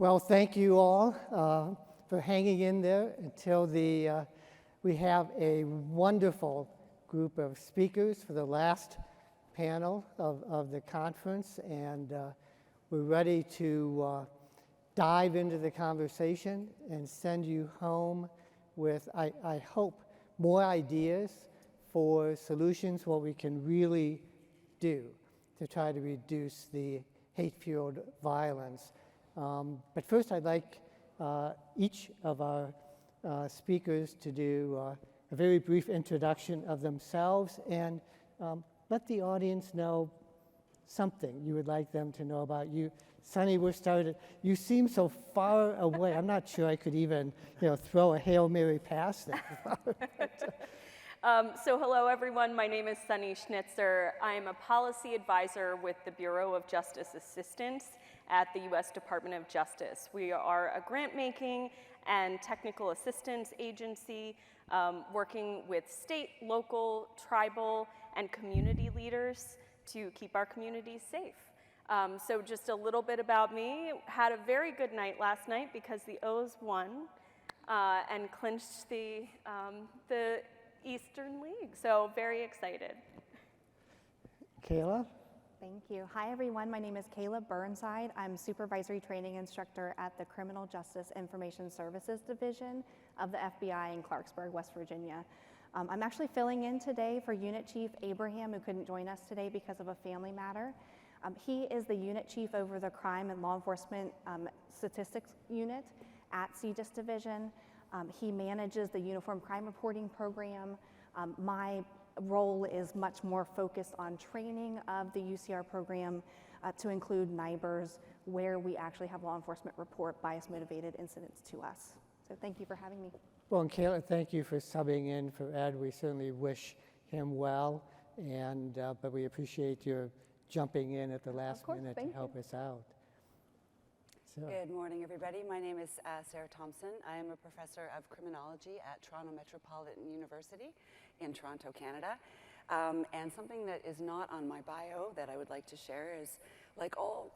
Well, thank you all for hanging in there until we have a wonderful group of speakers for the last panel of the conference, and we're ready to dive into the conversation and send you home with, I hope, more ideas for solutions, what we can really do to try to reduce the hate-fueled violence. But first, I'd like each of our speakers to do a very brief introduction of themselves and let the audience know something you would like them to know about you. Sunny, we're started. You seem so far away. I'm not sure I could even, throw a Hail Mary past that. So hello, everyone. My name is Sunny Schnitzer. I'm a policy advisor with the Bureau of Justice Assistance at the U.S. Department of Justice. We are a grant-making and technical assistance agency working with state, local, tribal, and community leaders to keep our communities safe. So just a little bit about me. Had a very good night last night because the O's won and clinched the Eastern League, so very excited. Kayla? Thank you. Hi, everyone. My name is Kayla Burnside. I'm supervisory training instructor at the Criminal Justice Information Services Division of the FBI in Clarksburg, West Virginia. I'm actually filling in today for Unit Chief Abraham, who couldn't join us today because of a family matter. He is the unit chief over the Crime and Law Enforcement Statistics Unit at CJIS Division. He manages the Uniform Crime Reporting Program. My role is much more focused on training of the UCR program to include NIBRs, where we actually have law enforcement report bias-motivated incidents to us. So thank you for having me. Well, and Kayla, thank you for subbing in for Ed. We certainly wish him well, and but we appreciate your jumping in at the last minute to help us out. So. Good morning, everybody. My name is Sara Thompson. I am a professor of criminology at Toronto Metropolitan University in Toronto, Canada. And something that is not on my bio that I would like to share is, like all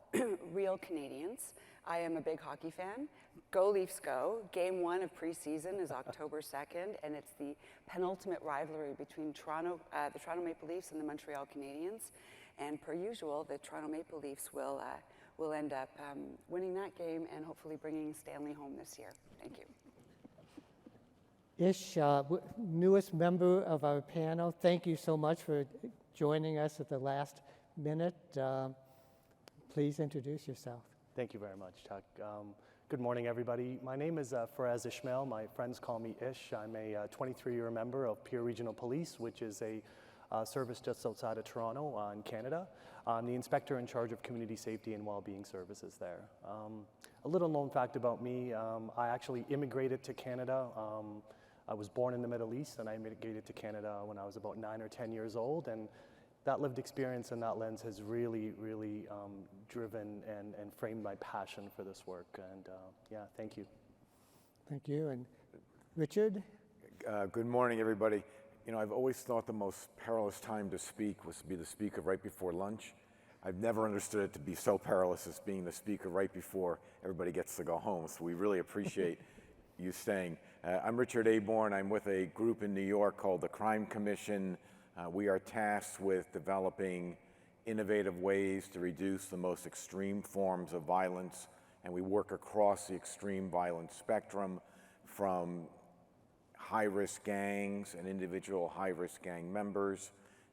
real Canadians, I am a big hockey fan. Go Leafs go. Game 1 of preseason is October 2nd, and it's the penultimate rivalry between the Toronto Maple Leafs and the Montreal Canadiens. And per usual, the Toronto Maple Leafs will end up winning that game and hopefully bringing Stanley home this year. Thank you. Ish, newest member of our panel, thank you so much for joining us at the last minute. Please introduce yourself. Thank you very much, Chuck. Good morning, everybody. My name is Faraz Ishmael. My friends call me Ish. I'm a 23-year member of Peel Regional Police, which is a service just outside of Toronto in Canada. I'm the inspector in charge of community safety and well-being services there. A little known fact about me, I actually immigrated to Canada. I was born in the Middle East, and I immigrated to Canada when I was about 9 or 10 years old, and that lived experience and that lens has really, really driven and framed my passion for this work, and yeah, thank you. Thank you, and Richard? Good morning, everybody. You know, I've always thought the most perilous time to speak was to be the speaker right before lunch. I've never understood it to be so perilous as being the speaker right before everybody gets to go home, so we really appreciate you staying. I'm Richard Aborn. I'm with a group in New York called the Crime Commission. We are tasked with developing innovative ways to reduce the most extreme forms of violence, and we work across the extreme violence spectrum from high-risk gangs and individual high-risk gang members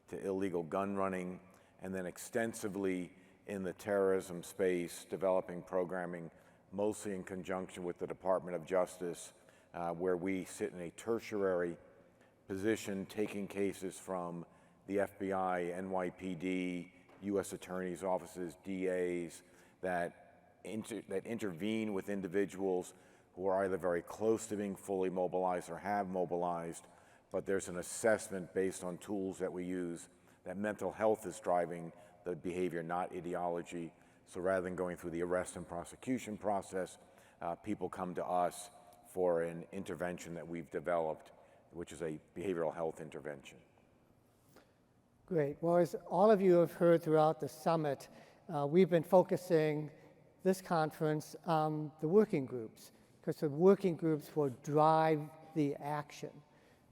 to illegal gun running, and then extensively in the terrorism space, developing programming mostly in conjunction with the Department of Justice, where we sit in a tertiary position taking cases from the FBI, NYPD, U.S. Attorney's offices, DAs that intervene with individuals who are either very close to being fully mobilized or have mobilized, but there's an assessment based on tools that we use that mental health is driving the behavior, not ideology. So rather than going through the arrest and prosecution process, people come to us for an intervention that we've developed, which is a behavioral health intervention. Great. Well, as all of you have heard throughout the summit, we've been focusing this conference, the working groups, because the working groups will drive the action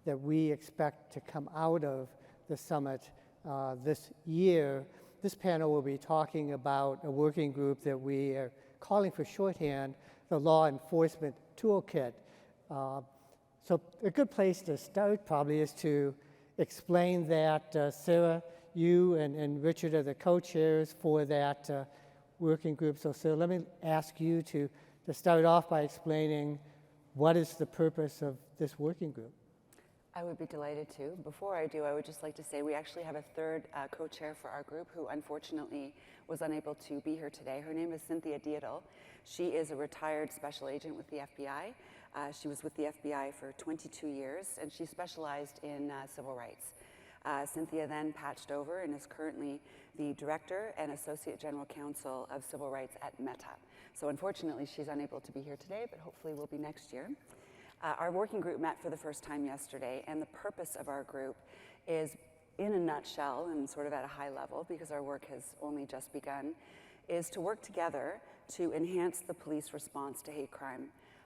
that we expect to come out of the summit this year. This panel will be talking about a working group that we are calling for shorthand, the Law Enforcement Toolkit. So a good place to start probably is to explain that. Sara, you and Richard are the co-chairs for that working group. So Sara, let me ask you to start off by explaining what is the purpose of this working group. I would be delighted to. Before I do, I would just like to say we actually have a third co-chair for our group who unfortunately was unable to be here today. Her name is Cynthia Diadol. She is a retired special agent with the FBI. She was with the FBI for 22 years, and she specialized in civil rights. Cynthia then patched over and is currently the Director and Associate General Counsel of Civil Rights at Meta. So unfortunately, she's unable to be here today, but hopefully will be next year. Our working group met for the first time yesterday, and the purpose of our group is, in a nutshell and sort of at a high level, because our work has only just begun, is to work together to enhance the police response to hate crime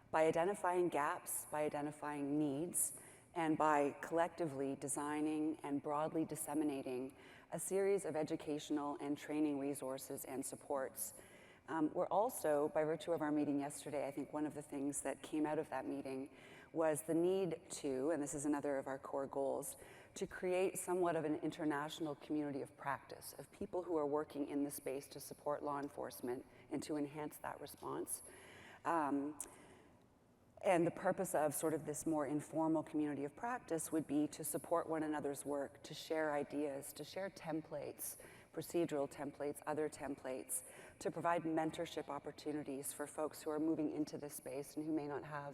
by identifying gaps, by identifying needs, and by collectively designing and broadly disseminating a series of educational and training resources and supports. We're also, by virtue of our meeting yesterday, I think one of the things that came out of that meeting was the need to, and this is another of our core goals, to create somewhat of an international community of practice, of people who are working in the space to support law enforcement and to enhance that response. And the purpose of sort of this more informal community of practice would be to support one another's work, to share ideas, to share templates, procedural templates, other templates, to provide mentorship opportunities for folks who are moving into this space and who may not have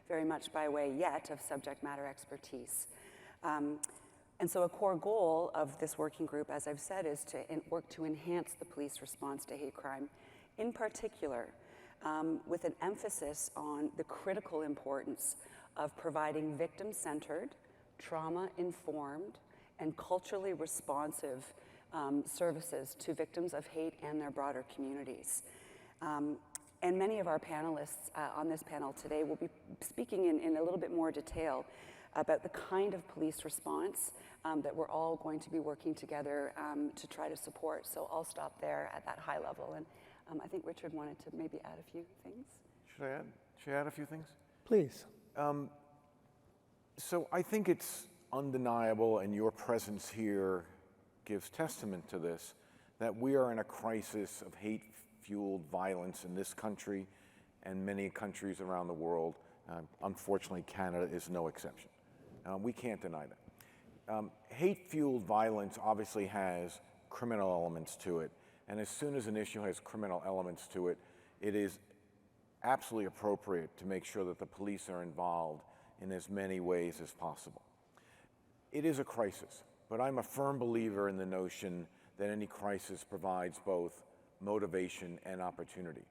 very much by way yet of subject matter expertise. And so a core goal of this working group, as I've said, is to work to enhance the police response to hate crime, in particular, with an emphasis on the critical importance of providing victim-centered, trauma-informed, and culturally responsive services to victims of hate and their broader communities. And many of our panelists on this panel today will be speaking in a little bit more detail about the kind of police response that we're all going to be working together to try to support. So I'll stop there at that high level. And I think Richard wanted to maybe add a few things. Should I add a few things? Please. So I think it's undeniable, and your presence here gives testament to this, that we are in a crisis of hate-fueled violence in this country and many countries around the world. Unfortunately, Canada is no exception. We can't deny that. Hate-fueled violence obviously has criminal elements to it, and as soon as an issue has criminal elements to it, it is absolutely appropriate to make sure that the police are involved in as many ways as possible. It is a crisis, but I'm a firm believer in the notion that any crisis provides both motivation and opportunity.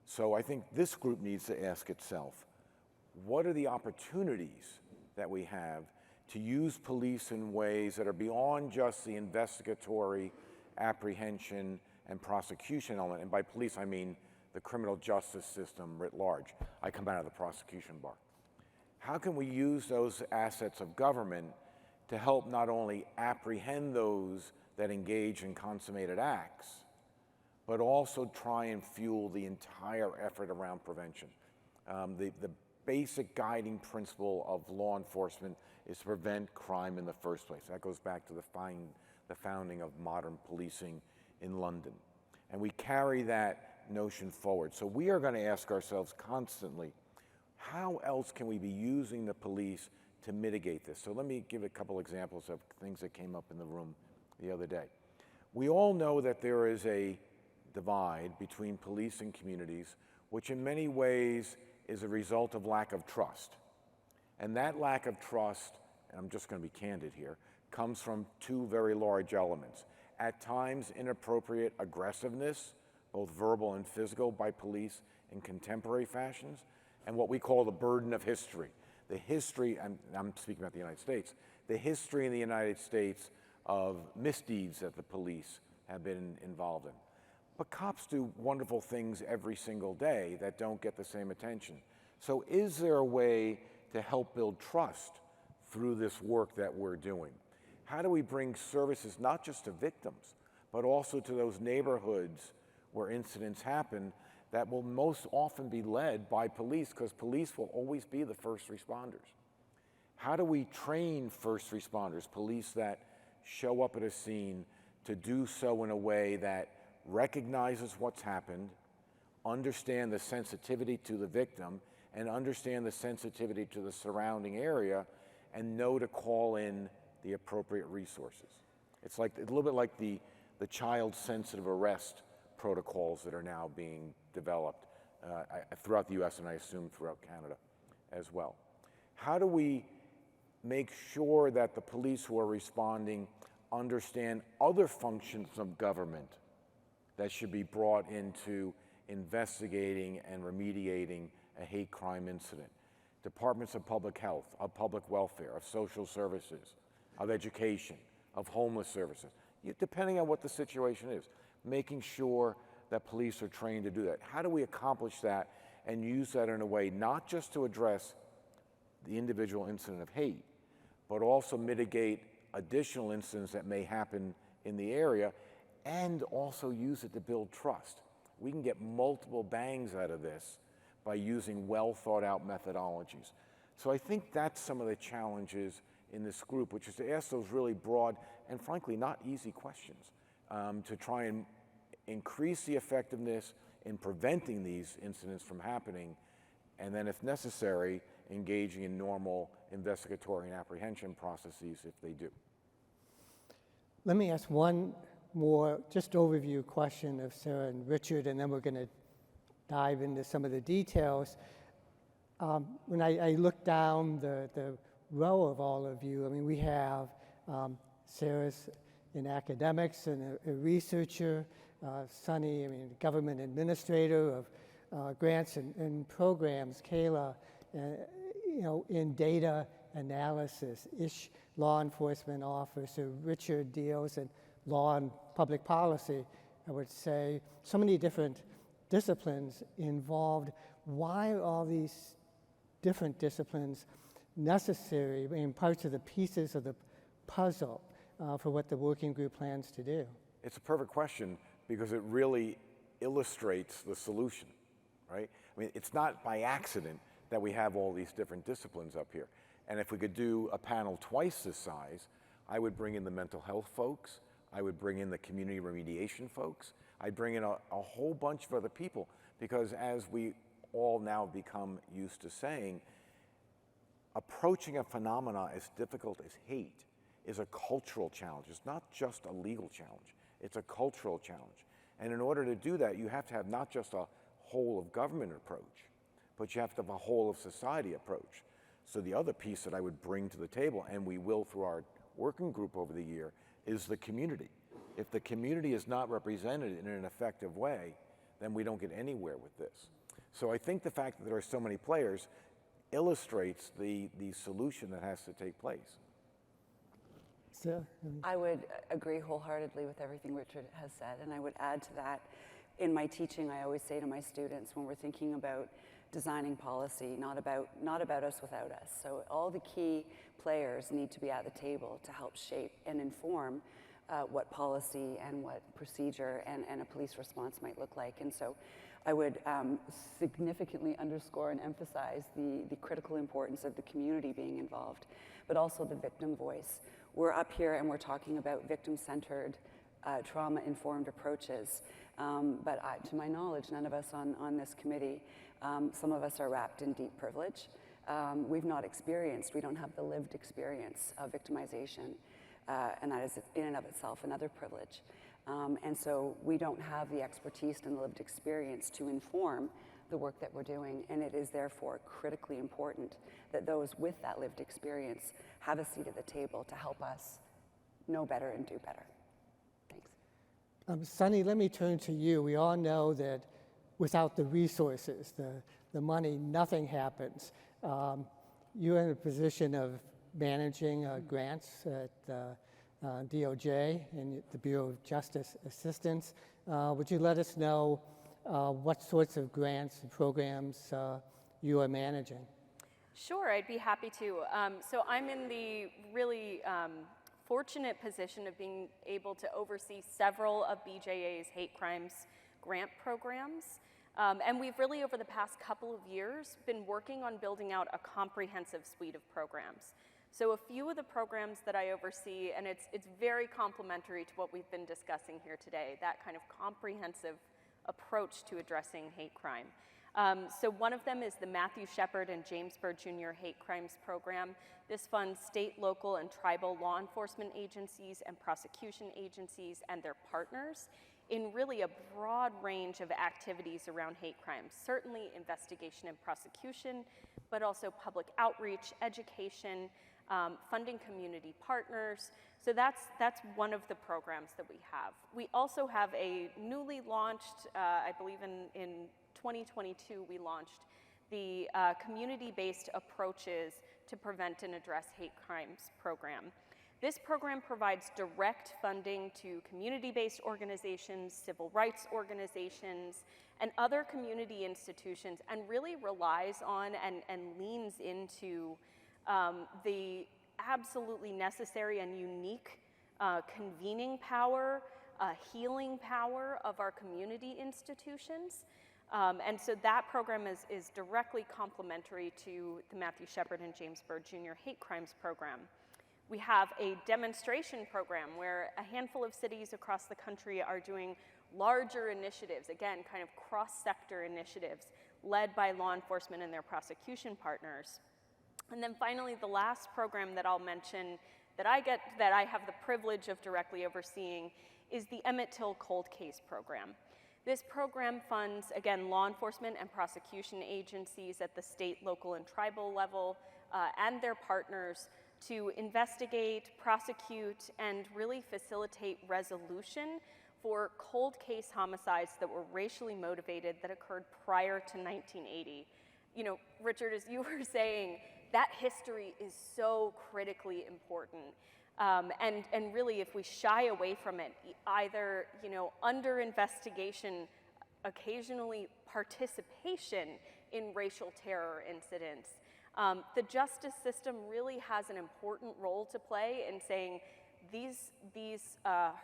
So I think this group needs to ask itself, what are the opportunities that we have to use police in ways that are beyond just the investigatory, apprehension, and prosecution element? And by police, I mean the criminal justice system writ large. I come out of the prosecution bar. How can we use those assets of government to help not only apprehend those that engage in consummated acts, but also try and fuel the entire effort around prevention? The basic guiding principle of law enforcement is to prevent crime in the first place. That goes back to the founding of modern policing in London. And we carry that notion forward. So we are going to ask ourselves constantly, how else can we be using the police to mitigate this? So let me give a couple examples of things that came up in the room the other day. We all know that there is a divide between police and communities, which in many ways is a result of lack of trust. And that lack of trust, and I'm just going to be candid here, comes from two very large elements. At times, inappropriate aggressiveness, both verbal and physical, by police in contemporary fashions, and what we call the burden of history. The history, and I'm speaking about the United States, the history in the United States of misdeeds that the police have been involved in. But cops do wonderful things every single day that don't get the same attention. So is there a way to help build trust through this work that we're doing? How do we bring services not just to victims, but also to those neighborhoods where incidents happen that will most often be led by police, because police will always be the first responders? How do we train first responders, police that show up at a scene, to do so in a way that recognizes what's happened, understand the sensitivity to the victim, and understand the sensitivity to the surrounding area, and know to call in the appropriate resources? It's like a little bit like the child sensitive arrest protocols that are now being developed throughout the US, and I assume throughout Canada as well. How do we make sure that the police who are responding understand other functions of government that should be brought into investigating and remediating a hate crime incident? Departments of public health, of public welfare, of social services, of education, of homeless services, depending on what the situation is, making sure that police are trained to do that. How do we accomplish that and use that in a way not just to address the individual incident of hate, but also mitigate additional incidents that may happen in the area, and also use it to build trust? We can get multiple bangs out of this by using well thought out methodologies. So I think that's some of the challenges in this group, which is to ask those really broad and frankly not easy questions, to try and increase the effectiveness in preventing these incidents from happening, and then if necessary, engaging in normal investigatory and apprehension processes if they do. Let me ask one more just overview question of Sara and Richard, and then we're going to dive into some of the details. When I look down the row of all of you, I mean, we have Sara's in academics and a researcher, Sunny, I mean, government administrator of grants and programs, Kayla, in data analysis, Ish, law enforcement officer, Richard deals in law and public policy, I would say. So many different disciplines involved. Why are all these different disciplines necessary in parts of the pieces of the puzzle for what the working group plans to do? It's a perfect question because it really illustrates the solution, right? I mean, it's not by accident that we have all these different disciplines up here. And if we could do a panel twice this size, I would bring in the mental health folks, I would bring in the community remediation folks, I'd bring in a whole bunch of other people, because as we all now become used to saying, approaching a phenomena as difficult as hate is a cultural challenge. It's not just a legal challenge, it's a cultural challenge. And in order to do that, you have to have not just a whole of government approach, but you have to have a whole of society approach. So the other piece that I would bring to the table, and we will through our working group over the year, is the community. If the community is not represented in an effective way, then we don't get anywhere with this. So I think the fact that there are so many players illustrates the solution that has to take place. Sara? I would agree wholeheartedly with everything Richard has said, and I would add to that, in my teaching, I always say to my students, when we're thinking about designing policy, not about us without us. So all the key players need to be at the table to help shape and inform what policy and what procedure and a police response might look like. And so I would significantly underscore and emphasize the critical importance of the community being involved, but also the victim voice. We're up here and we're talking about victim-centered, trauma-informed approaches, but to my knowledge, none of us on this committee, some of us are wrapped in deep privilege. We don't have the lived experience of victimization, and that is in and of itself another privilege. And so we don't have the expertise and the lived experience to inform the work that we're doing, and it is therefore critically important that those with that lived experience have a seat at the table to help us know better and do better. Thanks. Sunny, let me turn to you. We all know that without the resources, the money, nothing happens. You're in a position of managing grants at DOJ and the Bureau of Justice Assistance. Would you let us know what sorts of grants and programs you are managing? Sure, I'd be happy to. So I'm in the really fortunate position of being able to oversee several of BJA's hate crimes grant programs. And we've really, over the past couple of years, been working on building out a comprehensive suite of programs. So a few of the programs that I oversee, and it's very complementary to what we've been discussing here today, that kind of comprehensive approach to addressing hate crime. So one of them is the Matthew Shepard and James Byrd Jr. Hate Crimes Program. This funds state, local, and tribal law enforcement agencies and prosecution agencies and their partners in really a broad range of activities around hate crimes, certainly investigation and prosecution, but also public outreach, education, funding community partners. So that's one of the programs that we have. We also have a newly launched, I believe in 2022, we launched the community-based approaches to prevent and address hate crimes program. This program provides direct funding to community-based organizations, civil rights organizations, and other community institutions, and really relies on and leans into the absolutely necessary and unique convening power, healing power of our community institutions. And so that program is directly complementary to the Matthew Shepard and James Byrd Jr. Hate Crimes Program. We have a demonstration program where a handful of cities across the country are doing larger initiatives, again, kind of cross-sector initiatives led by law enforcement and their prosecution partners. And then finally, the last program that I'll mention that I have the privilege of directly overseeing is the Emmett Till Cold Case Program. This program funds, again, law enforcement and prosecution agencies at the state, local, and tribal level and their partners to investigate, prosecute, and really facilitate resolution for cold case homicides that were racially motivated that occurred prior to 1980. You know, Richard, as you were saying, that history is so critically important. And really, if we shy away from it, either, under investigation, occasionally participation in racial terror incidents, the justice system really has an important role to play in saying these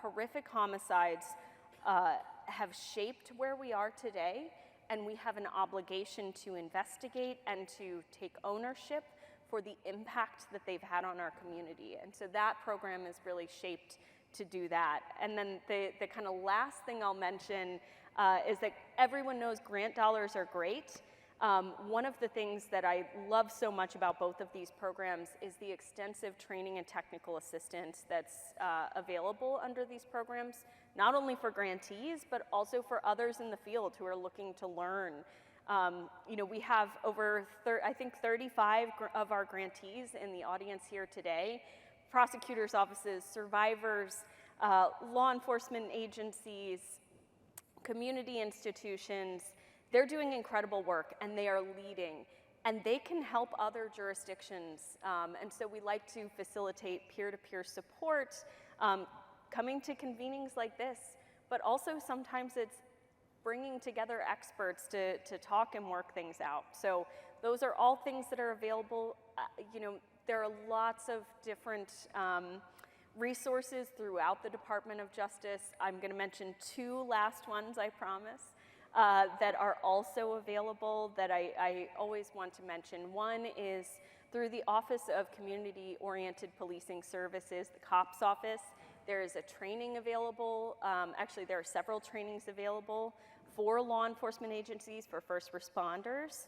horrific homicides have shaped where we are today, and we have an obligation to investigate and to take ownership for the impact that they've had on our community. And so that program is really shaped to do that. And then the kind of last thing I'll mention is that everyone knows grant dollars are great. One of the things that I love so much about both of these programs is the extensive training and technical assistance that's available under these programs, not only for grantees, but also for others in the field who are looking to learn. We have over, I think, 35 of our grantees in the audience here today, prosecutors' offices, survivors, law enforcement agencies, community institutions. They're doing incredible work, and they are leading, and they can help other jurisdictions. And so we like to facilitate peer-to-peer support, coming to convenings like this, but also sometimes it's bringing together experts to talk and work things out. So those are all things that are available. There are lots of different resources throughout the Department of Justice. I'm going to mention two last ones, I promise, that are also available that I always want to mention. One is through the Office of Community-Oriented Policing Services, the COPS office. There is a training available. Actually, there are several trainings available for law enforcement agencies, for first responders.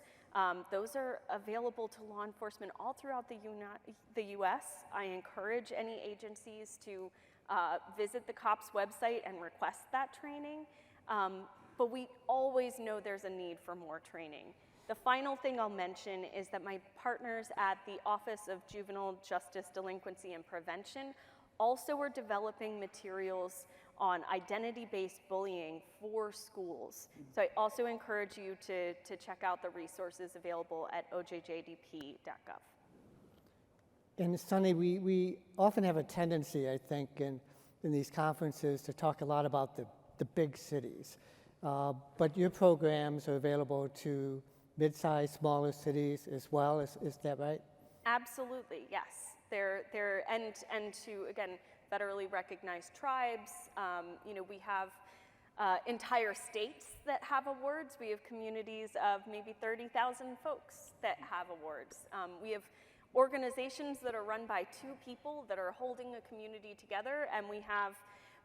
Those are available to law enforcement all throughout the US. I encourage any agencies to visit the COPS website and request that training. But we always know there's a need for more training. The final thing I'll mention is that my partners at the Office of Juvenile Justice Delinquency and Prevention also are developing materials on identity-based bullying for schools. So I also encourage you to check out the resources available at ojjdp.gov. And Sonny, we often have a tendency, I think, in these conferences to talk a lot about the big cities. But your programs are available to mid-sized, smaller cities as well. Is that right? Absolutely, yes. They're and to, again, federally recognized tribes. We have entire states that have awards. We have communities of maybe 30,000 folks that have awards. We have organizations that are run by 2 people that are holding a community together, and we have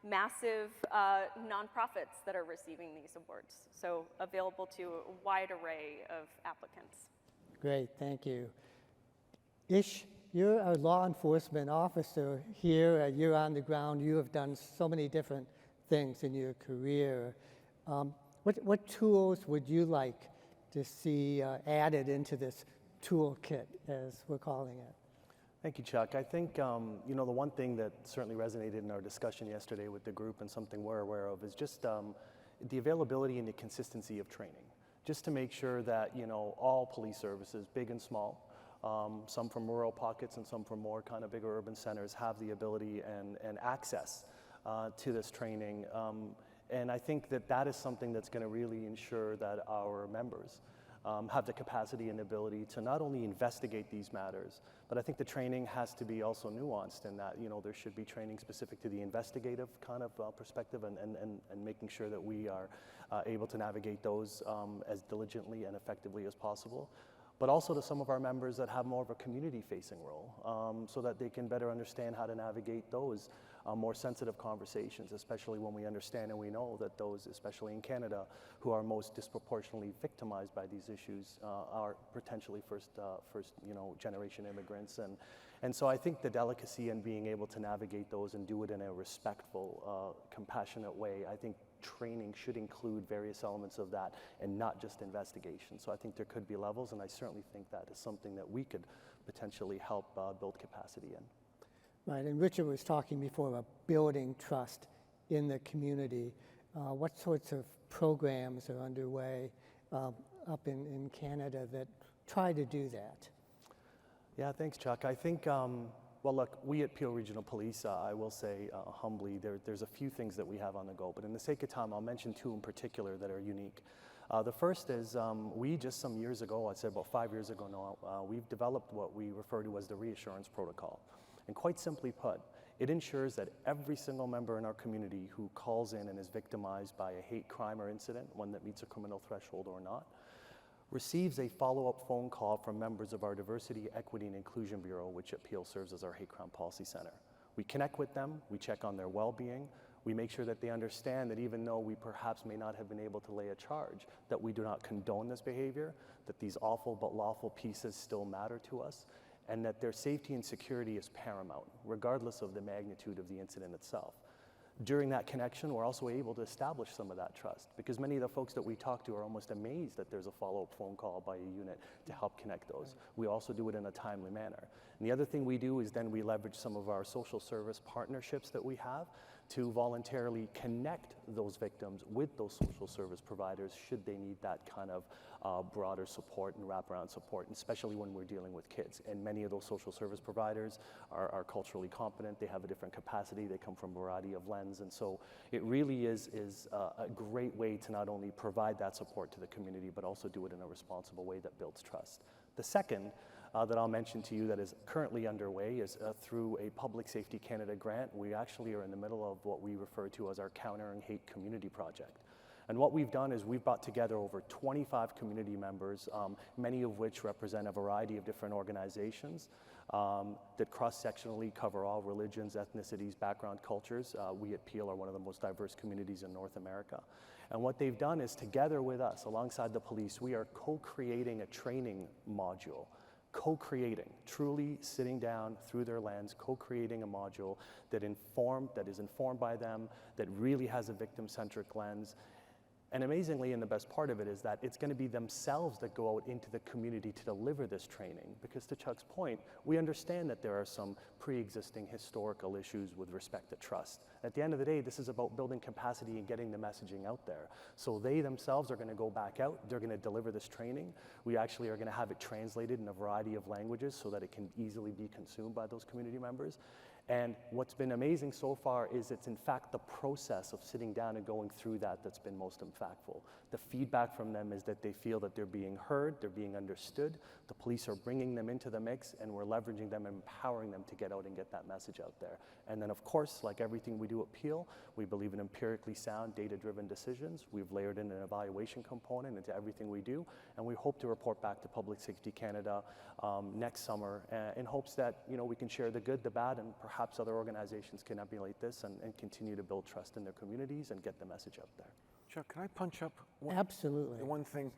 massive nonprofits that are receiving these awards. So available to a wide array of applicants. Great, thank you. Ish, you're a law enforcement officer here. You're on the ground. You have done so many different things in your career. What tools would you like to see added into this toolkit, as we're calling it? Thank you, Chuck. I think, the one thing that certainly resonated in our discussion yesterday with the group and something we're aware of is just the availability and the consistency of training, just to make sure that, all police services, big and small, some from rural pockets and some from more kind of bigger urban centers, have the ability and access to this training. And I think that is something that's going to really ensure that our members have the capacity and ability to not only investigate these matters, but I think the training has to be also nuanced in that, there should be training specific to the investigative kind of perspective and making sure that we are able to navigate those as diligently and effectively as possible. But also to some of our members that have more of a community-facing role, so that they can better understand how to navigate those more sensitive conversations, especially when we understand and we know that those, especially in Canada, who are most disproportionately victimized by these issues are potentially first generation immigrants. And so I think the delicacy in being able to navigate those and do it in a respectful, compassionate way, I think training should include various elements of that and not just investigation. So I think there could be levels, and I certainly think that is something that we could potentially help build capacity in. Right, and Richard was talking before about building trust in the community. What sorts of programs are underway up in Canada that try to do that? Yeah, thanks, Chuck. I think, well, look, we at Peel Regional Police, I will say humbly, there's a few things that we have on the go, but in the sake of time, I'll mention 2 in particular that are unique. The first is we just some years ago, I'd say about 5 years ago now, we've developed what we refer to as the reassurance protocol. And quite simply put, it ensures that every single member in our community who calls in and is victimized by a hate crime or incident, one that meets a criminal threshold or not, receives a follow-up phone call from members of our Diversity, Equity, and Inclusion Bureau, which at Peel serves as our Hate Crime Policy Center. We connect with them, we check on their well-being, we make sure that they understand that even though we perhaps may not have been able to lay a charge, that we do not condone this behavior, that these awful but lawful pieces still matter to us, and that their safety and security is paramount, regardless of the magnitude of the incident itself. During that connection, we're also able to establish some of that trust, because many of the folks that we talk to are almost amazed that there's a follow-up phone call by a unit to help connect those. We also do it in a timely manner. And the other thing we do is then we leverage some of our social service partnerships that we have to voluntarily connect those victims with those social service providers should they need that kind of broader support and wraparound support, and especially when we're dealing with kids. And many of those social service providers are culturally competent, they have a different capacity, they come from a variety of lens, and so it really is a great way to not only provide that support to the community, but also do it in a responsible way that builds trust. The second that I'll mention to you that is currently underway is through a Public Safety Canada grant. We actually are in the middle of what we refer to as our Countering Hate Community Project. And what we've done is we've brought together over 25 community members, many of which represent a variety of different organizations that cross-sectionally cover all religions, ethnicities, background, cultures. We at Peel are one of the most diverse communities in North America. And what they've done is together with us, alongside the police, we are co-creating a training module. Co-creating, truly sitting down through their lens, co-creating a module that is informed by them, that really has a victim-centric lens, And amazingly, and the best part of it is that it's going to be themselves that go out into the community to deliver this training. Because to Chuck's point, we understand that there are some pre-existing historical issues with respect to trust. At the end of the day, this is about building capacity and getting the messaging out there. So they themselves are going to go back out, they're going to deliver this training. We actually are going to have it translated in a variety of languages so that it can easily be consumed by those community members. And what's been amazing so far is it's in fact the process of sitting down and going through that that's been most impactful. The feedback from them is that they feel that they're being heard, they're being understood, the police are bringing them into the mix, and we're leveraging them and empowering them to get out and get that message out there. And then of course, like everything we do at Peel, we believe in empirically sound, data-driven decisions. We've layered in an evaluation component into everything we do, and we hope to report back to Public Safety Canada next summer in hopes that we can share the good, the bad, and perhaps other organizations can emulate this and continue to build trust in their communities and get the message out there. Chuck, can I punch up Absolutely. one thing?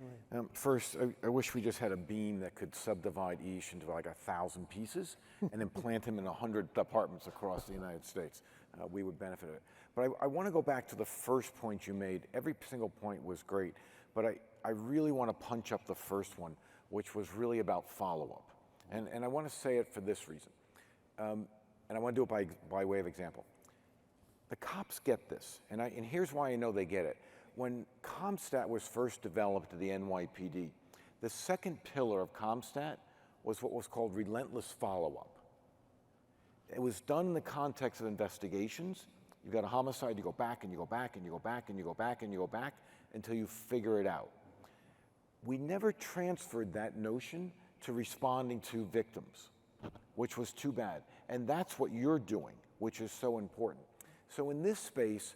First, I wish we just had a beam that could subdivide Ish into like 1,000 pieces and then plant him in 100 departments across the United States. We would benefit it. But I want to go back to the first point you made. Every single point was great, but I really want to punch up the first one, which was really about follow-up. And I want to say it for this reason. And I want to do it by way of example. The cops get this, and here's why I know they get it. When CompStat was first developed at the NYPD, the second pillar of CompStat was what was called relentless follow-up. It was done in the context of investigations. You've got a homicide, you go back and you go back and you go back and you go back and you go back until you figure it out. We never transferred that notion to responding to victims, which was too bad. And that's what you're doing, which is so important. So in this space,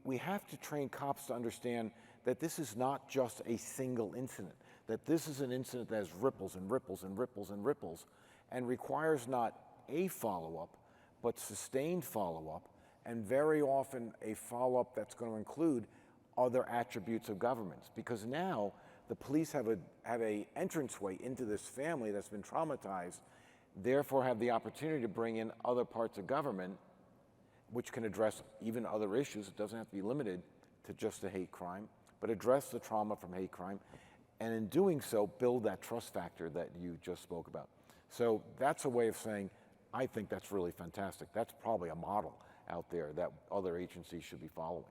we have to train cops to understand that this is not just a single incident, that this is an incident that has ripples and ripples and ripples and ripples and requires not a follow-up, but sustained follow-up, and very often a follow-up that's going to include other attributes of governments. Because now the police have a entranceway into this family that's been traumatized, therefore have the opportunity to bring in other parts of government which can address even other issues. It doesn't have to be limited to just a hate crime, but address the trauma from hate crime, and in doing so, build that trust factor that you just spoke about. So that's a way of saying, I think that's really fantastic. That's probably a model out there that other agencies should be following.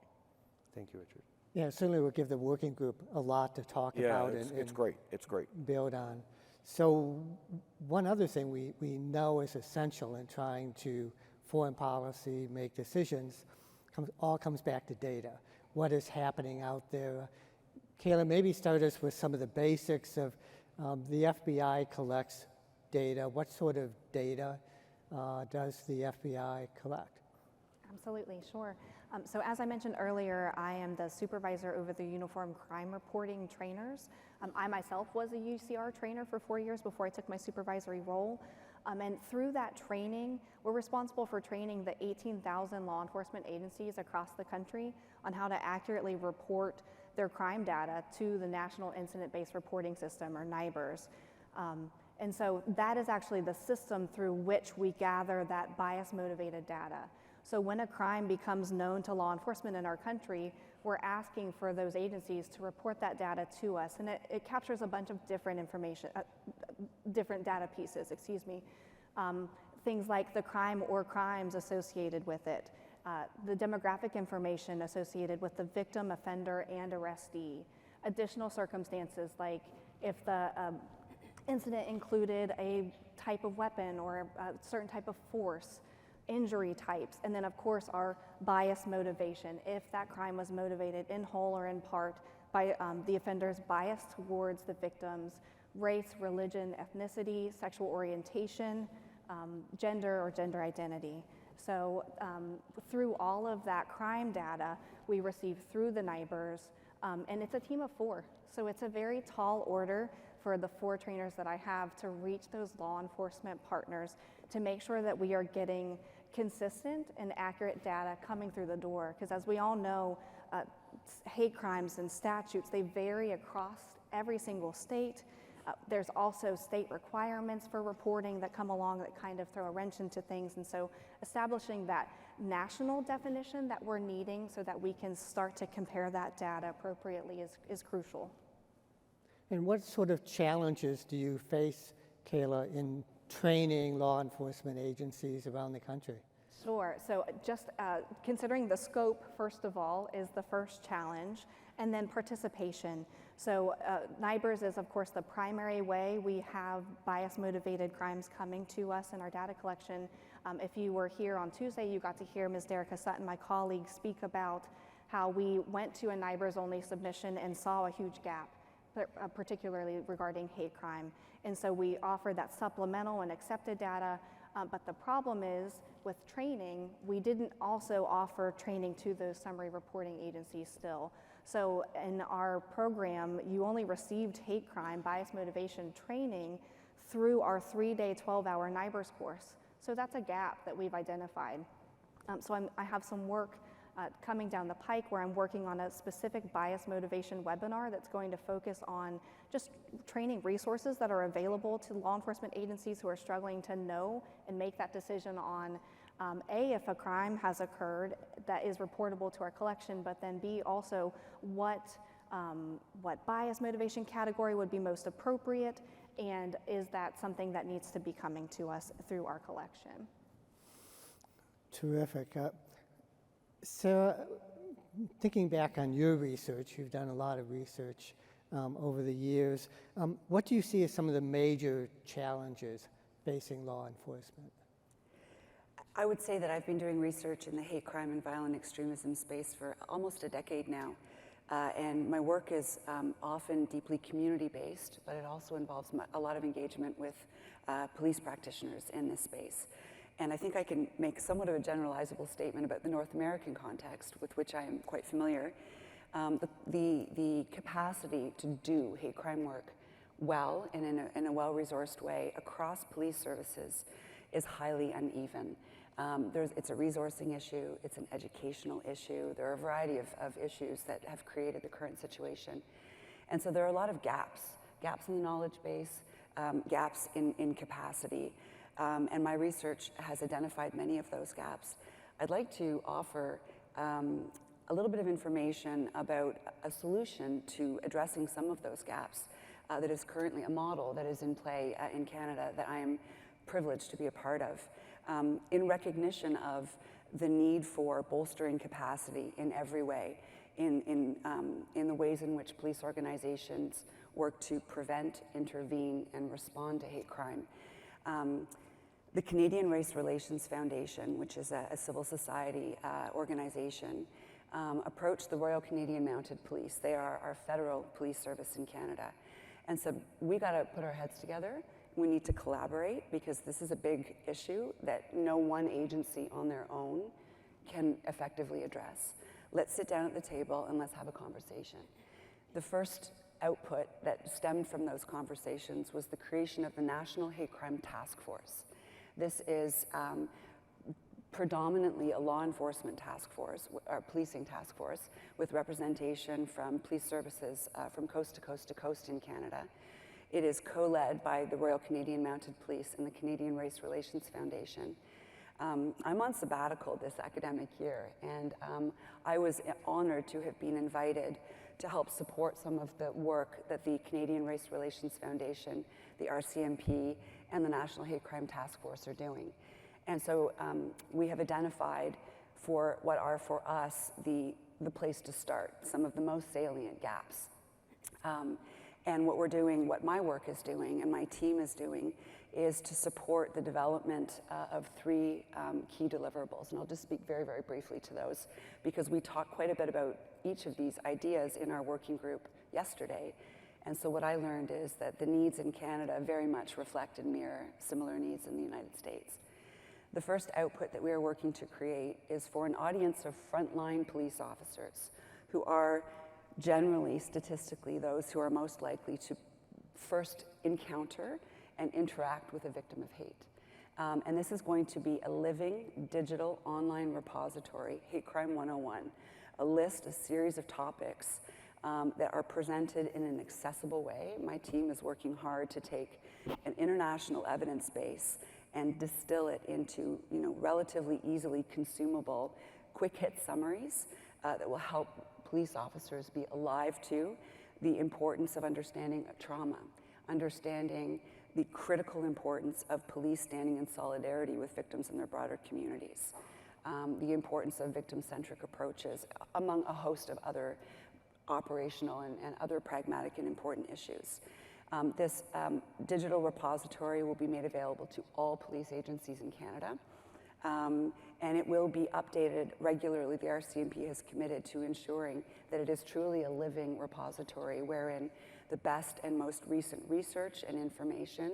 Thank you, Richard. Yeah, certainly we'll give the working group a lot to talk about it's great. It's great. Build on. So one other thing we know is essential in trying to form policy, make decisions, all comes back to data. What is happening out there? Kayla, maybe start us with some of the basics of the FBI collects data. What sort of data does the FBI collect? Absolutely, sure. So as I mentioned earlier, I am the supervisor over the Uniform Crime Reporting Trainers. I myself was a UCR trainer for 4 years before I took my supervisory role. And through that training, we're responsible for training the 18,000 law enforcement agencies across the country on how to accurately report their crime data to the National Incident-Based Reporting System, or NIBRS. And so that is actually the system through which we gather that bias-motivated data. So when a crime becomes known to law enforcement in our country, we're asking for those agencies to report that data to us. And it captures a bunch of different information, different data pieces, things like the crime or crimes associated with it, the demographic information associated with the victim, offender, and arrestee, additional circumstances like if the incident included a type of weapon or a certain type of force, injury types, and then of course our bias motivation, if that crime was motivated in whole or in part by the offender's bias towards the victims, race, religion, ethnicity, sexual orientation, gender or gender identity. So through all of that crime data we receive through the NIBRS, and it's a team of 4. So it's a very tall order for the 4 trainers that I have to reach those law enforcement partners to make sure that we are getting consistent and accurate data coming through the door. Because as we all know, hate crimes and statutes, they vary across every single state. There's also state requirements for reporting that come along that kind of throw a wrench into things. And so establishing that national definition that we're needing so that we can start to compare that data appropriately is crucial. And what sort of challenges do you face, Kayla, in training law enforcement agencies around the country? Sure. So just considering the scope, first of all, is the first challenge, and then participation. So NIBRS is, of course, the primary way we have bias-motivated crimes coming to us in our data collection. If you were here on Tuesday, you got to hear Ms. Derica Sutton, my colleague, speak about how we went to a NIBRS-only submission and saw a huge gap, particularly regarding hate crime. And so we offered that supplemental and accepted data, but the problem is with training, we didn't also offer training to those summary reporting agencies still. So in our program, you only received hate crime, bias motivation training through our 3-day, 12-hour NIBRS course. So that's a gap that we've identified. So I have some work coming down the pike where I'm working on a specific bias motivation webinar that's going to focus on just training resources that are available to law enforcement agencies who are struggling to know and make that decision on A, if a crime has occurred that is reportable to our collection, but then B, also what bias motivation category would be most appropriate, and is that something that needs to be coming to us through our collection. Terrific. Sara, thinking back on your research, you've done a lot of research over the years. What do you see as some of the major challenges facing law enforcement? I would say that I've been doing research in the hate crime and violent extremism space for almost a decade now. And my work is often deeply community-based, but it also involves a lot of engagement with police practitioners in this space. And I think I can make somewhat of a generalizable statement about the North American context, with which I am quite familiar. The capacity to do hate crime work well and in a well-resourced way across police services is highly uneven. It's a resourcing issue, it's an educational issue, there are a variety of issues that have created the current situation. And so there are a lot of gaps in the knowledge base, gaps in capacity. And my research has identified many of those gaps. I'd like to offer a little bit of information about a solution to addressing some of those gaps that is currently a model that is in play in Canada that I am privileged to be a part of. In recognition of the need for bolstering capacity in every way, in the ways in which police organizations work to prevent, intervene, and respond to hate crime. The Canadian Race Relations Foundation, which is a civil society organization, approached the Royal Canadian Mounted Police. They are our federal police service in Canada. And so we got to put our heads together. We need to collaborate because this is a big issue that no one agency on their own can effectively address. Let's sit down at the table and let's have a conversation. The first output that stemmed from those conversations was the creation of the National Hate Crime Task Force. This is predominantly a law enforcement task force, or policing task force, with representation from police services from coast to coast to coast in Canada. It is co-led by the Royal Canadian Mounted Police and the Canadian Race Relations Foundation. I'm on sabbatical this academic year, and I was honored to have been invited to help support some of the work that the Canadian Race Relations Foundation, the RCMP, and the National Hate Crime Task Force are doing. And so we have identified for what are for us the place to start, some of the most salient gaps. And what we're doing, what my work is doing and my team is doing, is to support the development of 3 key deliverables. And I'll just speak very, very briefly to those because we talked quite a bit about each of these ideas in our working group yesterday. And so what I learned is that the needs in Canada very much reflect and mirror similar needs in the United States. The first output that we are working to create is for an audience of frontline police officers who are generally, statistically, those who are most likely to first encounter and interact with a victim of hate. And this is going to be a living, digital, online repository, Hate Crime 101, a series of topics that are presented in an accessible way. My team is working hard to take an international evidence base and distill it into relatively easily consumable, quick hit summaries that will help police officers be alive to the importance of understanding trauma, understanding the critical importance of police standing in solidarity with victims in their broader communities, the importance of victim-centric approaches, among a host of other operational and other pragmatic and important issues. This digital repository will be made available to all police agencies in Canada, and it will be updated regularly. The RCMP has committed to ensuring that it is truly a living repository wherein the best and most recent research and information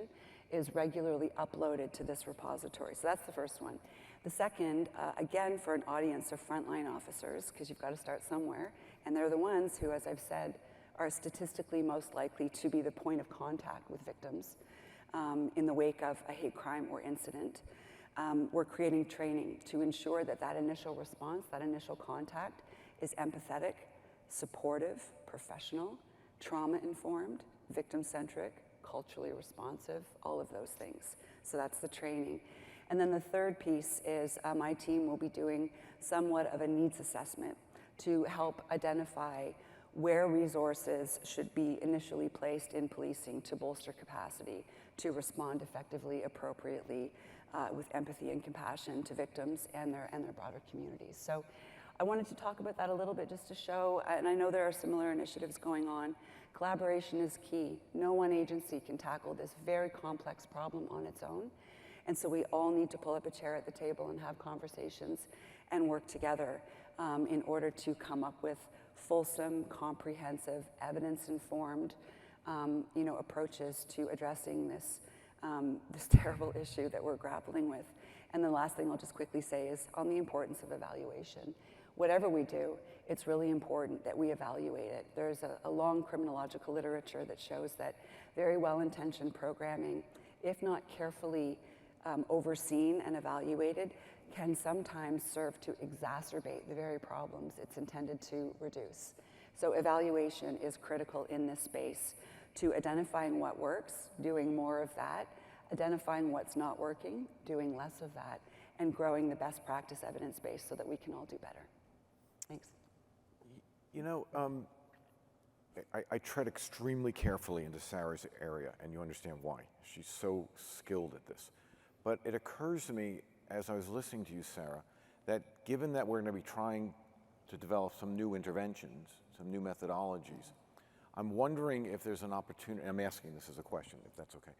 is regularly uploaded to this repository. So that's the first one. The second, again, for an audience of frontline officers, because you've got to start somewhere, and they're the ones who, as I've said, are statistically most likely to be the point of contact with victims in the wake of a hate crime or incident. We're creating training to ensure that that initial response, that initial contact, is empathetic, supportive, professional, trauma-informed, victim-centric, culturally responsive, all of those things. So that's the training. And then the third piece is my team will be doing somewhat of a needs assessment to help identify where resources should be initially placed in policing to bolster capacity, to respond effectively, appropriately, with empathy and compassion to victims and their broader communities. So I wanted to talk about that a little bit just to show, and I know there are similar initiatives going on. Collaboration is key. No one agency can tackle this very complex problem on its own. And so we all need to pull up a chair at the table and have conversations and work together in order to come up with fulsome, comprehensive, evidence-informed approaches to addressing this terrible issue that we're grappling with. And the last thing I'll just quickly say is on the importance of evaluation. Whatever we do, it's really important that we evaluate it. There's a long criminological literature that shows that very well-intentioned programming, if not carefully overseen and evaluated, can sometimes serve to exacerbate the very problems it's intended to reduce. So evaluation is critical in this space to identifying what works, doing more of that, identifying what's not working, doing less of that, and growing the best practice evidence base so that we can all do better. Thanks. You know, I tread extremely carefully into Sara's area, and you understand why. She's so skilled at this. But it occurs to me, as I was listening to you, Sara, that given that we're going to be trying to develop some new interventions, some new methodologies, I'm wondering if there's an opportunity, I'm asking this as a question, if that's okay.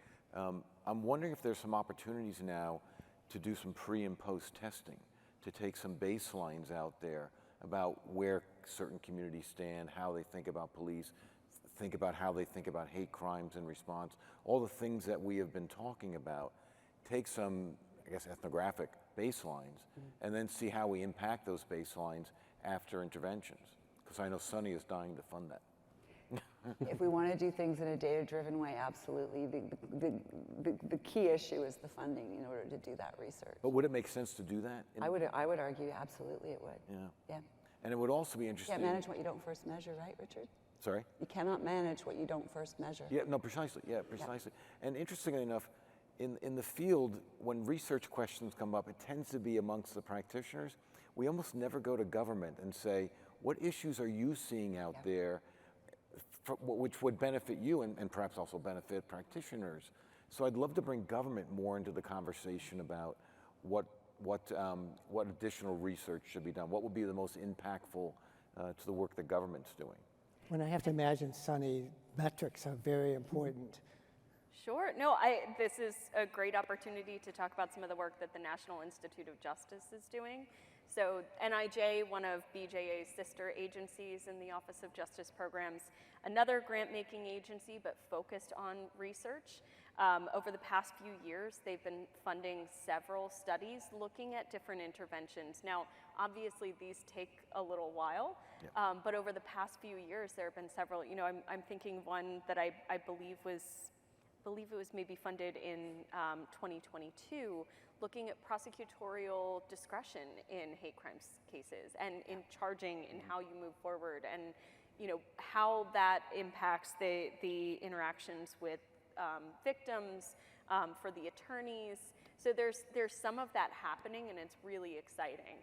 I'm wondering if there's some opportunities now to do some pre and post testing, to take some baselines out there about where certain communities stand, how they think about police, think about how they think about hate crimes in response, all the things that we have been talking about, take some, I guess, ethnographic baselines, and then see how we impact those baselines after interventions. Because I know Sunny is dying to fund that. If we want to do things in a data-driven way, absolutely. The key issue is the funding in order to do that research. But would it make sense to do that? I would argue absolutely it would. Yeah. Yeah. And it would also be interesting. You can't manage what you don't first measure, right, Richard? Sorry? You cannot manage what you don't first measure. Yeah, no, precisely. Yeah, precisely. Yeah. And interestingly enough, in the field, when research questions come up, it tends to be amongst the practitioners. We almost never go to government and say, what issues are you seeing out there which would benefit you and perhaps also benefit practitioners? So I'd love to bring government more into the conversation about what additional research should be done. What would be the most impactful to the work that government's doing? When I have to imagine, Sunny, metrics are very important. Sure. No, this is a great opportunity to talk about some of the work that the National Institute of Justice is doing. So NIJ, one of BJA's sister agencies in the Office of Justice Programs, another grant-making agency, but focused on research. Over the past few years, they've been funding several studies looking at different interventions. Now, obviously, these take a little while, but over the past few years, there have been several. I'm thinking one that I believe it was maybe funded in 2022, looking at prosecutorial discretion in hate crimes cases and in charging and how you move forward. And how that impacts the interactions with victims, for the attorneys. So there's some of that happening, and it's really exciting.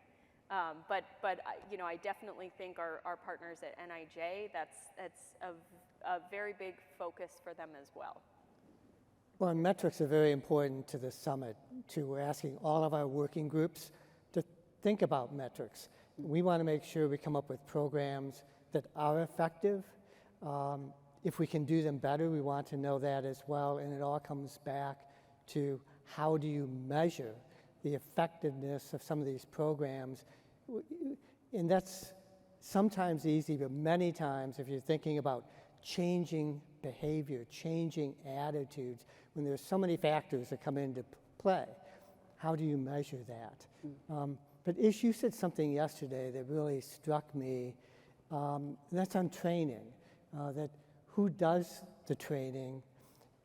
But I definitely think our partners at NIJ, that's a very big focus for them as well. Well, metrics are very important to the summit, too. We're asking all of our working groups to think about metrics. We want to make sure we come up with programs that are effective. If we can do them better, we want to know that as well. And it all comes back to how do you measure the effectiveness of some of these programs. And that's sometimes easy, but many times if you're thinking about changing behavior, changing attitudes, when there's so many factors that come into play, how do you measure that? But Ish, you said something yesterday that really struck me, and that's on training, that who does the training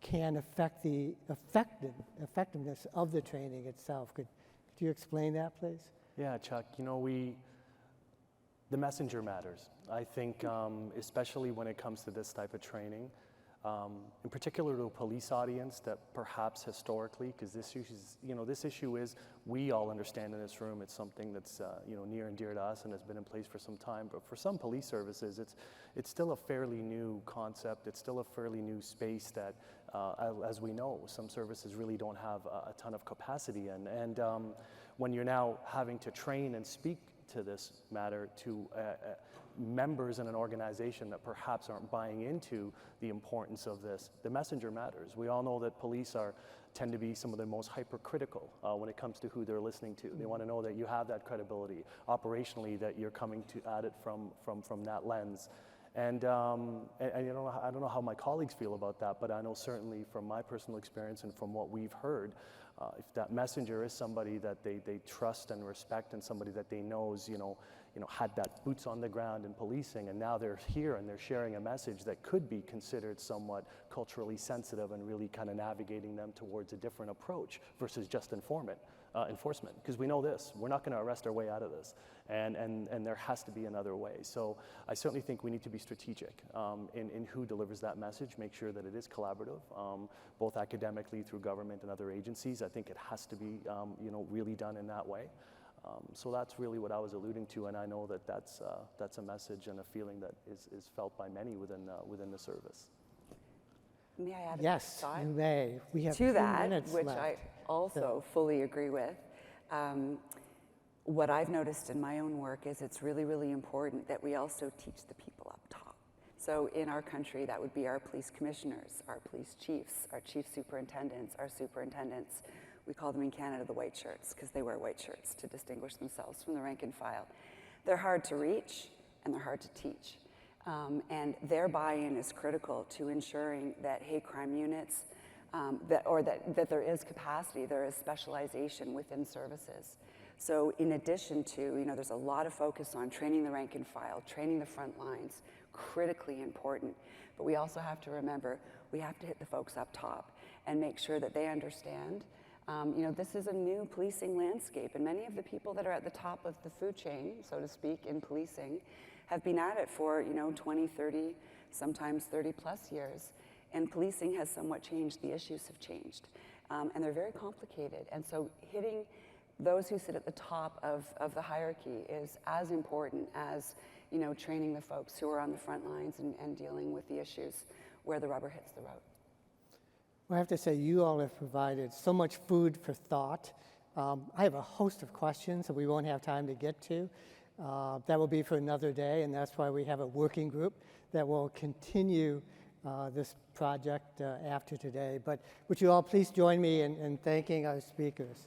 can affect the effectiveness of the training itself. Could you explain that, please? Yeah, Chuck, the messenger matters. I think especially when it comes to this type of training, in particular to a police audience that perhaps historically, because this issue is, we all understand in this room, it's something that's near and dear to us and has been in place for some time, but for some police services, it's still a fairly new concept, it's still a fairly new space that, as we know, some services really don't have a ton of capacity in. And when you're now having to train and speak to this matter to members in an organization that perhaps aren't buying into the importance of this, the messenger matters. We all know that police tend to be some of the most hypercritical when it comes to who they're listening to. They want to know that you have that credibility, operationally, that you're coming at it from that lens. And I don't know how my colleagues feel about that, but I know certainly from my personal experience and from what we've heard, if that messenger is somebody that they trust and respect, and somebody that they knows, had that boots on the ground in policing, and now they're here and they're sharing a message that could be considered somewhat culturally sensitive and really kind of navigating them towards a different approach versus just enforcement. Because we know this, we're not going to arrest our way out of this, and there has to be another way. So I certainly think we need to be strategic in who delivers that message, make sure that it is collaborative, both academically through government and other agencies. I think it has to be really done in that way. So that's really what I was alluding to, and I know that that's a message and a feeling that is felt by many within the service. May I add Yes, a thought? you may. We have to 2 that, minutes which left. I also fully agree with. What I've noticed in my own work is it's really, really important that we also teach the people up top. So in our country, that would be our police commissioners, our police chiefs, our chief superintendents, our superintendents. We call them in Canada the white shirts because they wear white shirts to distinguish themselves from the rank and file. They're hard to reach and they're hard to teach. And their buy-in is critical to ensuring that hate crime units, that there is capacity, there is specialization within services. So in addition to, there's a lot of focus on training the rank and file, training the front lines, critically important. But we also have to remember, we have to hit the folks up top and make sure that they understand. This is a new policing landscape, and many of the people that are at the top of the food chain, so to speak, in policing, have been at it for 20, 30, sometimes 30 plus years. And policing has somewhat changed, the issues have changed. And they're very complicated. And so hitting those who sit at the top of the hierarchy is as important as training the folks who are on the front lines and dealing with the issues where the rubber hits the road. Well, I have to say, you all have provided so much food for thought. I have a host of questions that we won't have time to get to. That will be for another day, and that's why we have a working group that will continue this project after today. But would you all please join me in thanking our speakers.